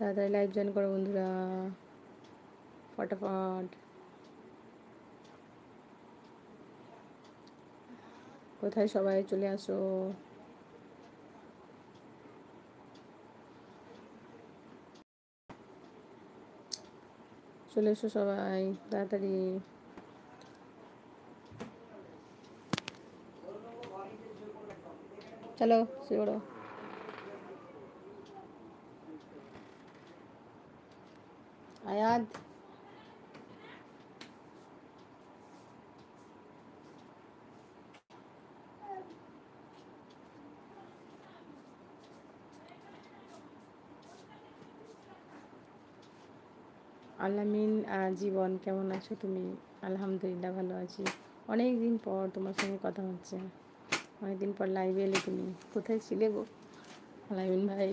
তাড়াতাড়ি live join করো বন্ধুরা, ফটাফট। কোথায় সবাই, চলে আসো। চলে এসো সবাই তাড়াতাড়ি। চলো শুরু করো। আয়াত আলামিন জীবন, কেমন আছো তুমি? আলহামদুলিল্লাহ ভালো আছি। অনেক দিন পর তোমার সঙ্গে কথা হচ্ছে, অনেকদিন পর লাইভে এলে। তুমি কোথায় ছিলে গো আলামিন ভাই?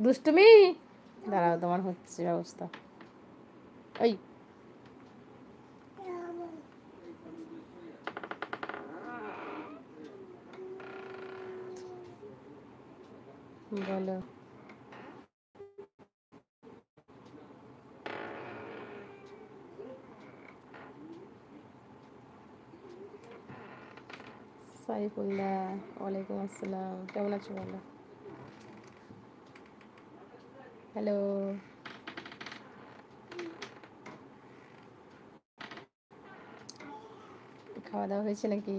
দুষ্টুমি, দাঁড়াও তোমার হচ্ছে অবস্থা। ওই বলো। সাইফুল্লাহ, ওয়ালাইকুম আসসালাম, কেমন আছো বলো। হ্যালো, খাওয়া দাওয়া হয়েছে নাকি?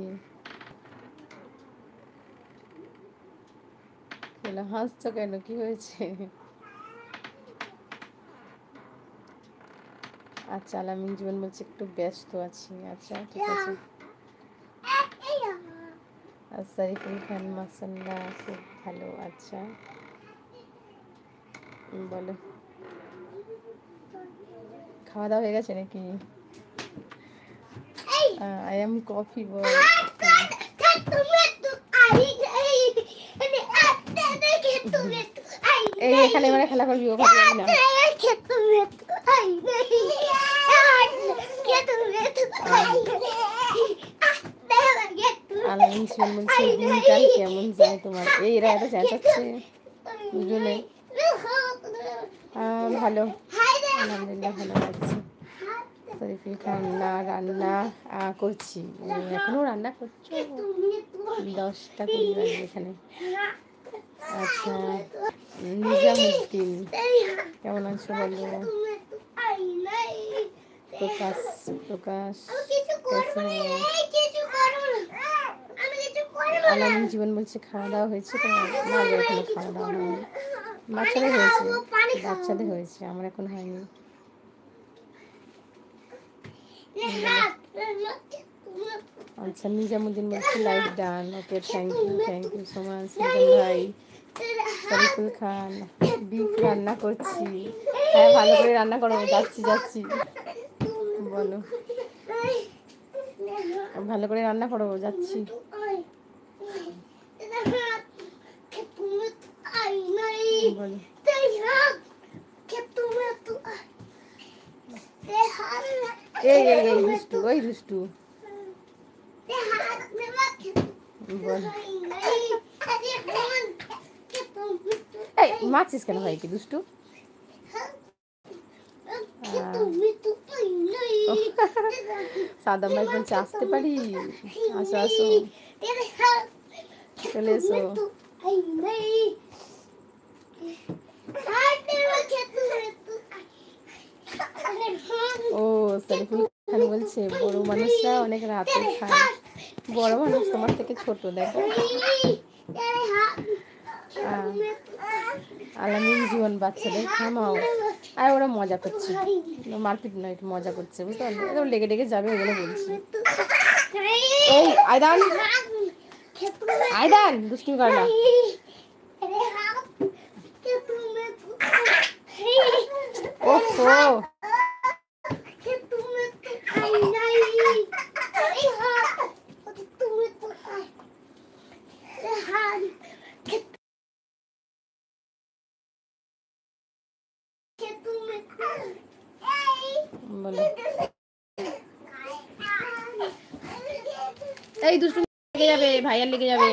হাসছো কেন, কি হয়েছে? আচ্ছা, আলামিন জীবন বলছে একটু ব্যস্ত আছি। আচ্ছা ঠিক আছে। সারিফুল খান, মাসাল্লাহ খুব ভালো। আচ্ছা বলো, খাওয়া দাওয়া হয়ে গেছে নাকি? আই এম কফি বয়। এই এখানে মানে খেলা করবি, ওখানে না। আলামিন জীবন বলছে দিনকাল কেমন যায় তোমার? এই এরা এত চেঁচাচ্ছে দুজনে। ভালো, আলহামদুলিল্লাহ ভালো আছি। শরীফুল খান, না রান্না করছি। এখনো রান্না করছো? 10টা 20 বাজে এখানে। আচ্ছা, নিজামুদ্দিন কেমন আছো বলো। প্রকাশ, প্রকাশ আলামিন জীবন বলছে খাওয়া দাওয়া হয়েছে তোমার? না, এখনো খাওয়া দাওয়া হয়নি। বাচ্চাদের হয়েছে, বাচ্চাদের হয়েছে, আমার এখন হয়নি। আচ্ছা, নিজামুদ্দিন বলছে live done. Okay, thank you so much Nizam ভাই। শরীফুল খান, বিফ রান্না করছি। হ্যাঁ, ভালো করে রান্না করো, যাচ্ছি যাচ্ছি। বলো, ভালো করে রান্না করো, যাচ্ছি। বলো, এই এই এই দুষ্টু, ওই দুষ্টু। বল, এই মারছিস কেন ভাই? কি দুষ্টু? সাদাম ভাই বলছে আসতে পারি? আসো আসো, চলে এসো। ও শরীফুল খান বলছে বড় মানুষরা অনেক রাতে খায়। বড় মানুষ তোমার থেকে ছোট, দেখো। আলামিন জীবন, বাচ্চাদের থামাও। আর ওরা মজা করছে, মারপিট নয়, একটু মজা করছে, বুঝতে পারলে? একদম লেগে লেগে যাবে, ওগুলো বলছি। এই আয়দান, আয়দান দুষ্টুমি কর না। ওফো, বলো, এই দুষ্টু লেগে যাবে, ভাইয়ার লেগে যাবে।